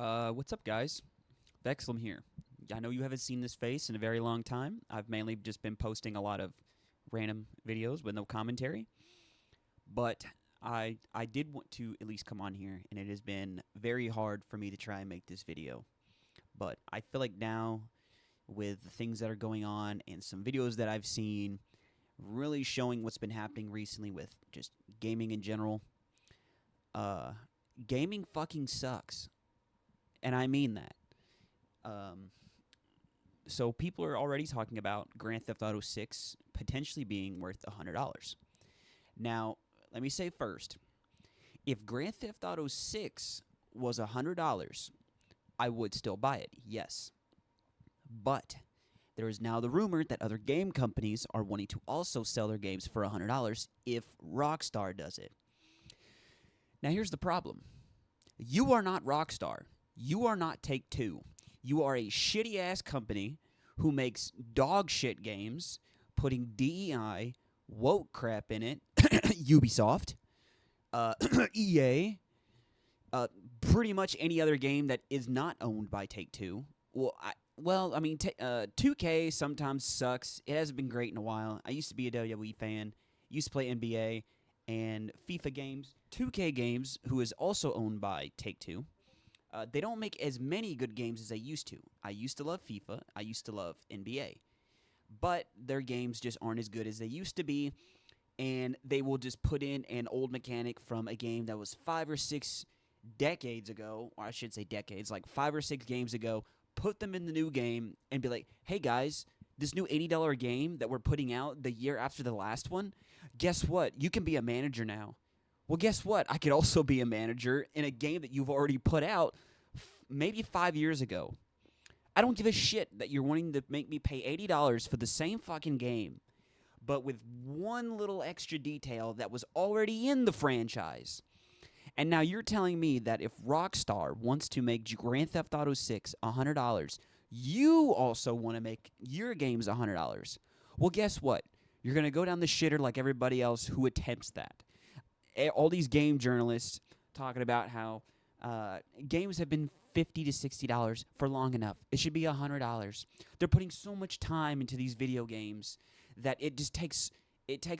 What's up, guys? Vexlum here. I know you haven't seen this face in a very long time. I've mainly just been posting a lot of random videos with no commentary, but I did want to at least come on here, and it has been very hard for me to try and make this video. But I feel like now, with the things that are going on and some videos that I've seen, really showing what's been happening recently with just gaming in general, uh, gaming fucking sucks, and I mean that. Um, so people are already talking about Grand Theft Auto 6 potentially being worth $100. Now, let me say first, if Grand Theft Auto 6 was $100, I would still buy it, yes. But there is now the rumor that other game companies are wanting to also sell their games for $100 if Rockstar does it. Now, here's the problem. You are not Rockstar. You are not Take-Two. You are a shitty-ass company who makes dog shit games, putting DEI, woke crap in it, Ubisoft, EA, pretty much any other game that is not owned by Take-Two. I mean, 2K sometimes sucks. It hasn't been great in a while. I used to be a WWE fan, used to play NBA and FIFA games. 2K Games, who is also owned by Take-Two, they don't make as many good games as they used to. I used to love FIFA. I used to love NBA. But their games just aren't as good as they used to be, and they will just put in an old mechanic from a game that was 5 or 6 decades ago, or I should say decades, like 5 or 6 games ago, put them in the new game and be like, hey guys, this new $80 game that we're putting out the year after the last one, guess what? You can be a manager now. Well, guess what? I could also be a manager in a game that you've already put out maybe 5 years ago. I don't give a shit that you're wanting to make me pay $80 for the same fucking game, but with one little extra detail that was already in the franchise. And now you're telling me that if Rockstar wants to make Grand Theft Auto 6 $100, you also want to make your games $100. Well, guess what? You're going to go down the shitter like everybody else who attempts that. All these game journalists talking about how games have been $50 to $60 for long enough. It should be $100. They're putting so much time into these video games that it takes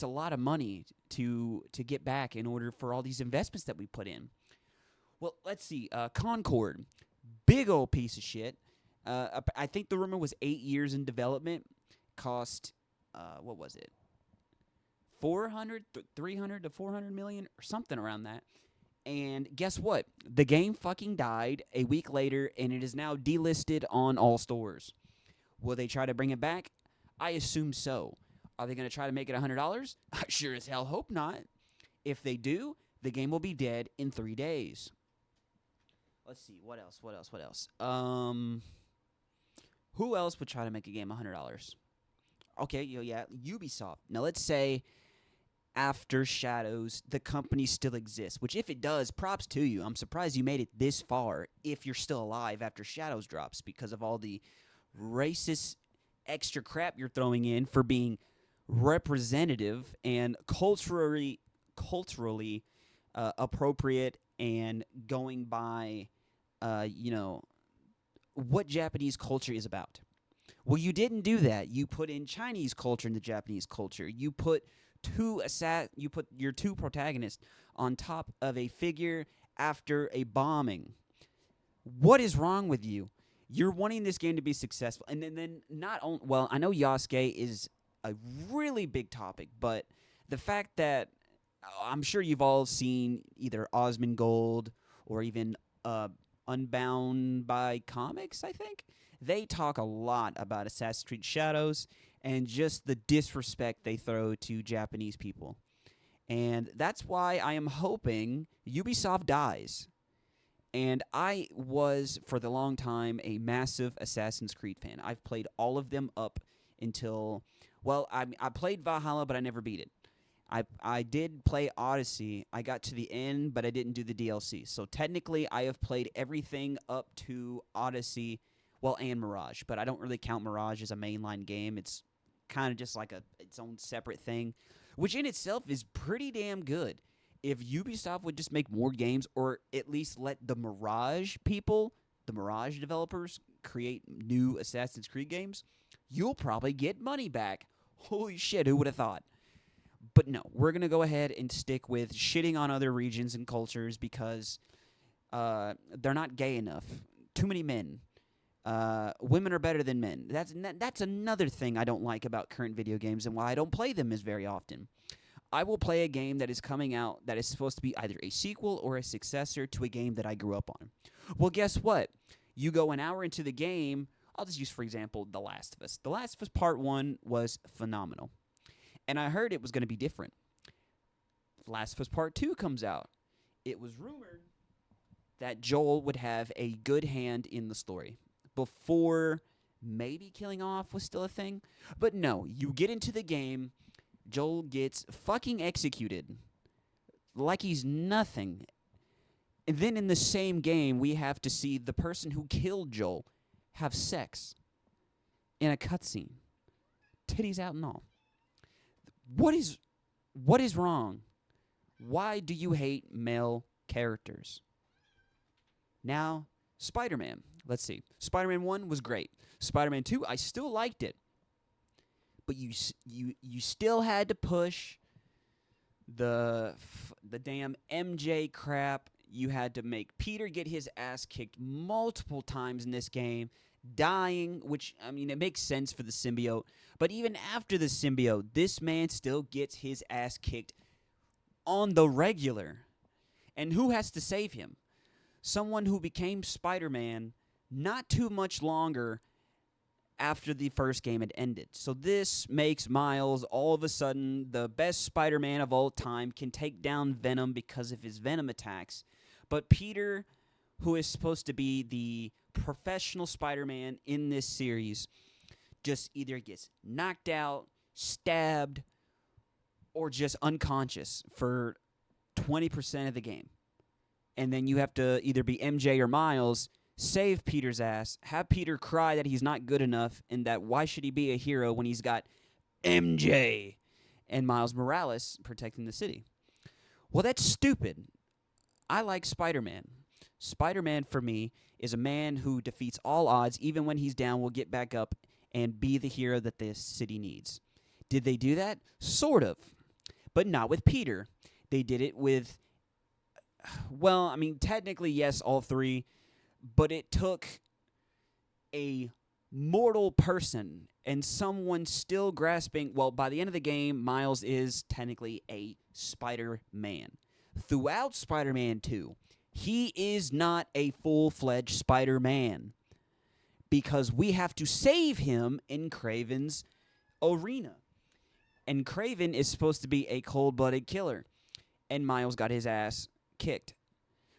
a lot of money to get back in order for all these investments that we put in. Well, let's see. Concord, big old piece of shit. I think the rumor was 8 years in development. Cost, what was it? 300 to 400 million or something around that. And guess what? The game fucking died a week later, and it is now delisted on all stores. Will they try to bring it back? I assume so. Are they going to try to make it $100? I sure as hell hope not. If they do, the game will be dead in 3 days. Let's see. What else? Who else would try to make a game $100? Okay, yeah, Ubisoft. Now, let's say after Shadows, the company still exists, which if it does, props to you. I'm surprised you made it this far if you're still alive after Shadows drops because of all the racist extra crap you're throwing in for being representative and culturally appropriate and going by, what Japanese culture is about. Well, you didn't do that. You put in Chinese culture in the Japanese culture. You put your two protagonists on top of a figure after a bombing. What is wrong with you? You're wanting this game to be successful, and then not only. Well, I know Yasuke is a really big topic, but the fact that I'm sure you've all seen either Osmongold or even Unbound by Comics, I think. They talk a lot about Assassin's Creed Shadows and just the disrespect they throw to Japanese people. And that's why I am hoping Ubisoft dies. And I was, for the long time, a massive Assassin's Creed fan. I've played all of them up until, well, I played Valhalla, but I never beat it. I did play Odyssey. I got to the end, but I didn't do the DLC. So technically, I have played everything up to Odyssey, well, and Mirage. But I don't really count Mirage as a mainline game. It's kind of just like its own separate thing, which in itself is pretty damn good. If Ubisoft would just make more games, or at least let the Mirage people the Mirage developers create new Assassin's Creed games, you'll probably get money back. Holy shit, who would have thought? But no, we're going to go ahead and stick with shitting on other regions and cultures because they're not gay enough. Too many men. Women are better than men. That's another thing I don't like about current video games and why I don't play them as very often. I will play a game that is coming out that is supposed to be either a sequel or a successor to a game that I grew up on. Well, guess what? You go an hour into the game. I'll just use, for example, The Last of Us. The Last of Us Part 1 was phenomenal. And I heard it was going to be different. Last of Us Part 2 comes out. It was rumored that Joel would have a good hand in the story before maybe killing off was still a thing. But no, you get into the game, Joel gets fucking executed like he's nothing. And then in the same game, we have to see the person who killed Joel have sex in a cutscene. Titties out and all. What is wrong? Why do you hate male characters? Now, Spider-Man. Let's see. Spider-Man 1 was great. Spider-Man 2, I still liked it. But you still had to push the damn MJ crap. You had to make Peter get his ass kicked multiple times in this game, dying, which, I mean, it makes sense for the symbiote. But even after the symbiote, this man still gets his ass kicked on the regular. And who has to save him? Someone who became Spider-Man not too much longer after the first game had ended. So this makes Miles all of a sudden the best Spider-Man of all time, can take down Venom because of his Venom attacks. But Peter, who is supposed to be the professional Spider-Man in this series, just either gets knocked out, stabbed, or just unconscious for 20% of the game. And then you have to either be MJ or Miles, save Peter's ass, have Peter cry that he's not good enough, and that why should he be a hero when he's got MJ and Miles Morales protecting the city. Well, that's stupid. I like Spider-Man. Spider-Man, for me, is a man who defeats all odds, even when he's down, will get back up and be the hero that this city needs. Did they do that? Sort of. But not with Peter. They did it with, well, I mean, technically, yes, all three, but it took a mortal person and someone still grasping, well, by the end of the game, Miles is technically a Spider-Man. Throughout Spider-Man 2, he is not a full-fledged Spider-Man because we have to save him in Kraven's arena. And Kraven is supposed to be a cold-blooded killer, and Miles got his ass kicked.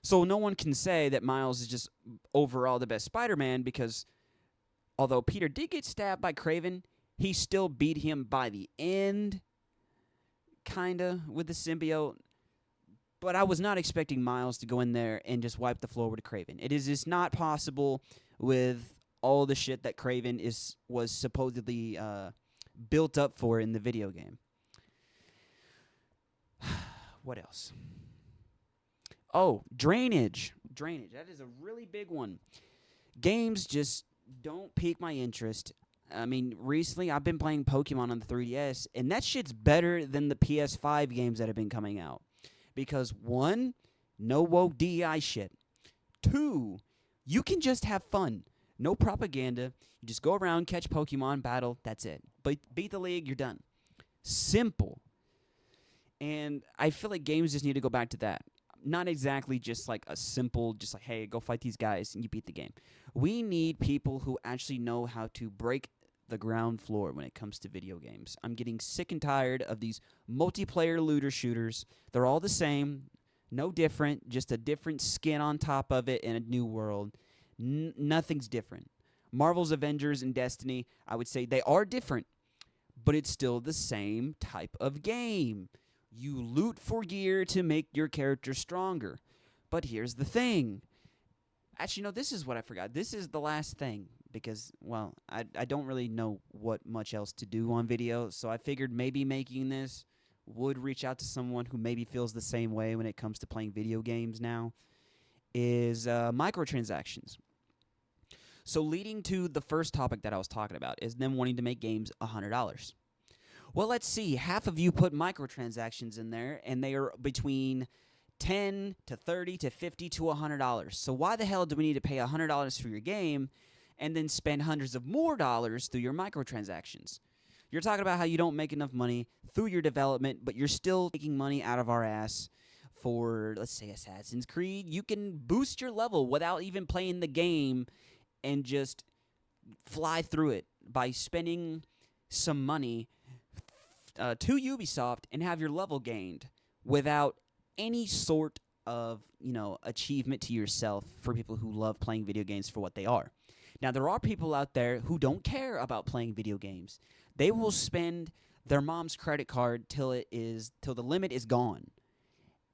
So no one can say that Miles is just overall the best Spider-Man because although Peter did get stabbed by Kraven, he still beat him by the end, kinda, with the symbiote. But I was not expecting Miles to go in there and just wipe the floor with Kraven. It is just not possible with all the shit that Kraven was supposedly built up for in the video game. What else? Oh, drainage. Drainage. That is a really big one. Games just don't pique my interest. I mean, recently I've been playing Pokemon on the 3DS, and that shit's better than the PS5 games that have been coming out. Because, one, no woke DEI shit. Two, you can just have fun. No propaganda. You just go around, catch Pokemon, battle, that's it. But beat the league, you're done. Simple. And I feel like games just need to go back to that. Not exactly just like a simple, just like, hey, go fight these guys and you beat the game. We need people who actually know how to break the ground floor when it comes to video games. I'm getting sick and tired of these multiplayer looter shooters. They're all the same, no different, just a different skin on top of it in a new world. Nothing's different. Marvel's Avengers and Destiny, I would say they are different, but it's still the same type of game. You loot for gear to make your character stronger. But here's the thing. Actually, no, this is what I forgot. This is the last thing. Because, well, I don't really know what much else to do on video, so I figured maybe making this would reach out to someone who maybe feels the same way when it comes to playing video games now, is microtransactions. So leading to the first topic that I was talking about is them wanting to make games $100. Well, let's see. Half of you put microtransactions in there, and they are between 10 to 30 to 50 to $100. So why the hell do we need to pay $100 for your game and then spend hundreds of more dollars through your microtransactions? You're talking about how you don't make enough money through your development, but you're still taking money out of our ass for, let's say, Assassin's Creed. You can boost your level without even playing the game and just fly through it by spending some money to Ubisoft and have your level gained without any sort of, achievement to yourself for people who love playing video games for what they are. Now, there are people out there who don't care about playing video games. They will spend their mom's credit card till the limit is gone.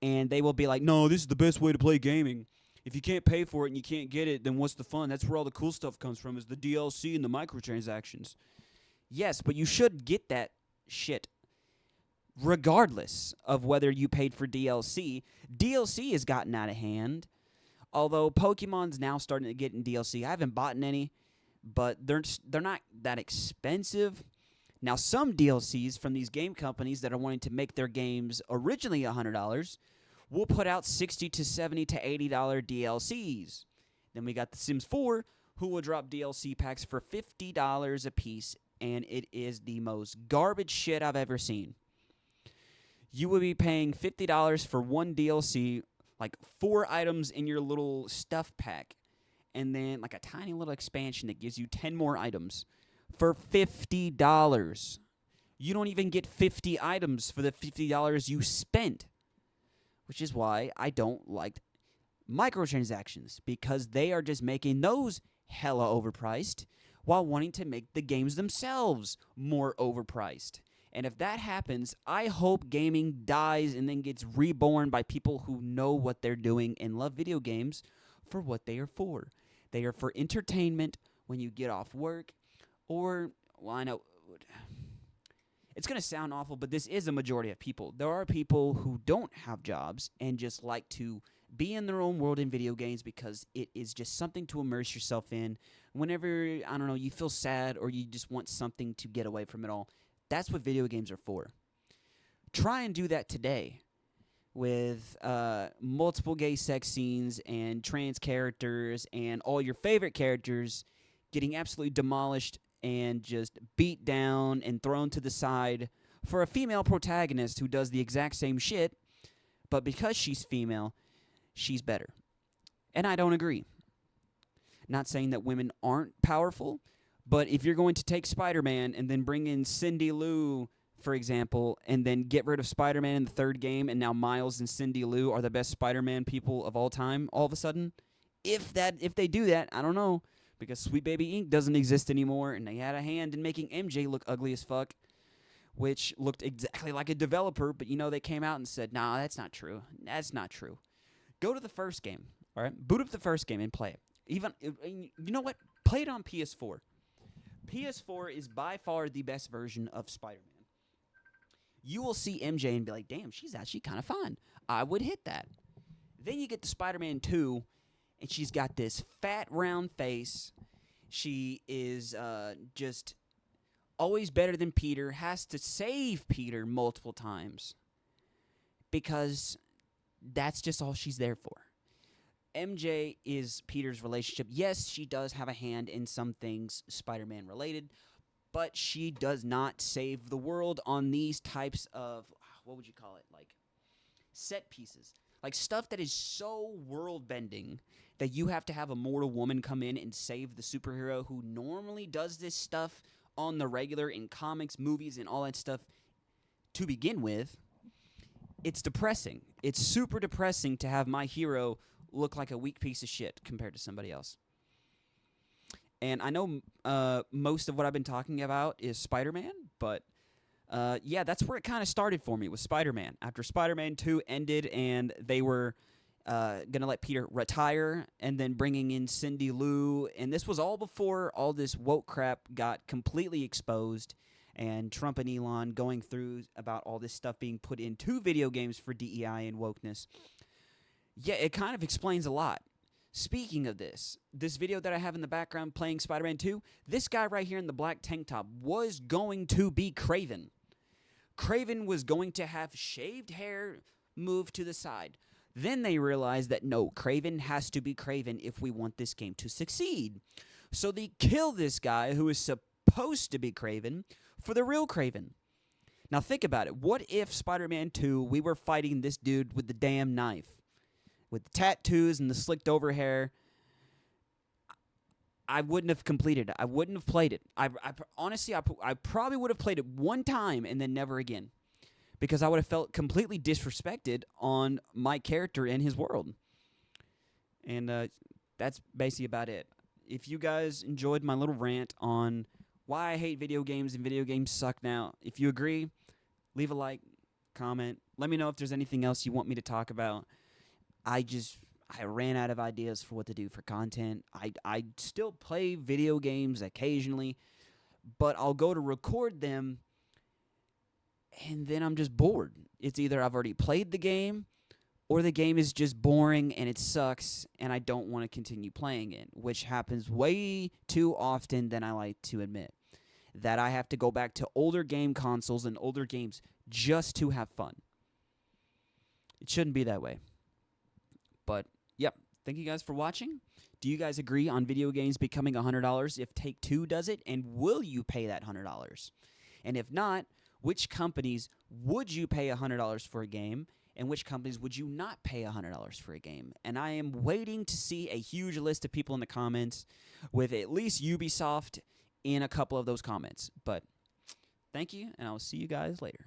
And they will be like, no, this is the best way to play gaming. If you can't pay for it and you can't get it, then what's the fun? That's where all the cool stuff comes from, is the DLC and the microtransactions. Yes, but you should get that shit regardless of whether you paid for DLC. DLC has gotten out of hand, although Pokemon's now starting to get in DLC. I haven't bought any, but they're not that expensive. Now, some DLCs from these game companies that are wanting to make their games originally $100 will put out $60 to $70 to $80 DLCs. Then we got The Sims 4, who will drop DLC packs for $50 a piece, and it is the most garbage shit I've ever seen. You will be paying $50 for one DLC, like 4 items in your little stuff pack, and then like a tiny little expansion that gives you 10 more items for $50. You don't even get 50 items for the $50 you spent, which is why I don't like microtransactions, because they are just making those hella overpriced while wanting to make the games themselves more overpriced. And if that happens, I hope gaming dies and then gets reborn by people who know what they're doing and love video games for what they are for. They are for entertainment when you get off work, or, well, I know it's going to sound awful, but this is a majority of people. There are people who don't have jobs and just like to be in their own world in video games because it is just something to immerse yourself in. Whenever, I don't know, you feel sad or you just want something to get away from it all, that's what video games are for. Try and do that today with multiple gay sex scenes and trans characters and all your favorite characters getting absolutely demolished and just beat down and thrown to the side for a female protagonist who does the exact same shit, but because she's female, she's better. And I don't agree. Not saying that women aren't powerful, but if you're going to take Spider-Man and then bring in Cindy Lou, for example, and then get rid of Spider-Man in the third game, and now Miles and Cindy Lou are the best Spider-Man people of all time, all of a sudden, if they do that, I don't know, because Sweet Baby Inc. doesn't exist anymore, and they had a hand in making MJ look ugly as fuck, which looked exactly like a developer, but they came out and said, nah, that's not true. That's not true. Go to the first game, all right? Boot up the first game and play it. You know what? Play it on PS4. PS4 is by far the best version of Spider-Man. You will see MJ and be like, damn, she's actually kind of fun. I would hit that. Then you get to Spider-Man 2, and she's got this fat, round face. She is just always better than Peter, has to save Peter multiple times because that's just all she's there for. MJ is Peter's relationship. Yes, she does have a hand in some things Spider-Man related, but she does not save the world on these types of, what would you call it, like set pieces. Like stuff that is so world-bending that you have to have a mortal woman come in and save the superhero who normally does this stuff on the regular in comics, movies, and all that stuff to begin with. It's depressing. It's super depressing to have my hero look like a weak piece of shit compared to somebody else. And I know most of what I've been talking about is Spider-Man, but yeah, that's where it kind of started for me, with Spider-Man. After Spider-Man 2 ended and they were going to let Peter retire and then bringing in Cindy Lou, and this was all before all this woke crap got completely exposed and Trump and Elon going through about all this stuff being put into video games for DEI and wokeness. Yeah, it kind of explains a lot. Speaking of this video that I have in the background playing Spider-Man 2, this guy right here in the black tank top was going to be Kraven. Kraven was going to have shaved hair moved to the side. Then they realized that no, Kraven has to be Kraven if we want this game to succeed. So they kill this guy who is supposed to be Kraven for the real Kraven. Now think about it. What if Spider-Man 2, we were fighting this dude with the damn knife? With the tattoos and the slicked over hair? I wouldn't have completed it. I wouldn't have played it. Honestly, I probably would have played it one time and then never again. Because I would have felt completely disrespected on my character and his world. And that's basically about it. If you guys enjoyed my little rant on why I hate video games and video games suck now, if you agree, leave a like, comment. Let me know if there's anything else you want me to talk about. I ran out of ideas for what to do for content. I still play video games occasionally, but I'll go to record them, and then I'm just bored. It's either I've already played the game, or the game is just boring and it sucks, and I don't want to continue playing it, which happens way too often than I like to admit. That I have to go back to older game consoles and older games just to have fun. It shouldn't be that way. But, yep, thank you guys for watching. Do you guys agree on video games becoming $100 if Take-Two does it? And will you pay that $100? And if not, which companies would you pay $100 for a game? And which companies would you not pay $100 for a game? And I am waiting to see a huge list of people in the comments with at least Ubisoft in a couple of those comments. But thank you, and I'll see you guys later.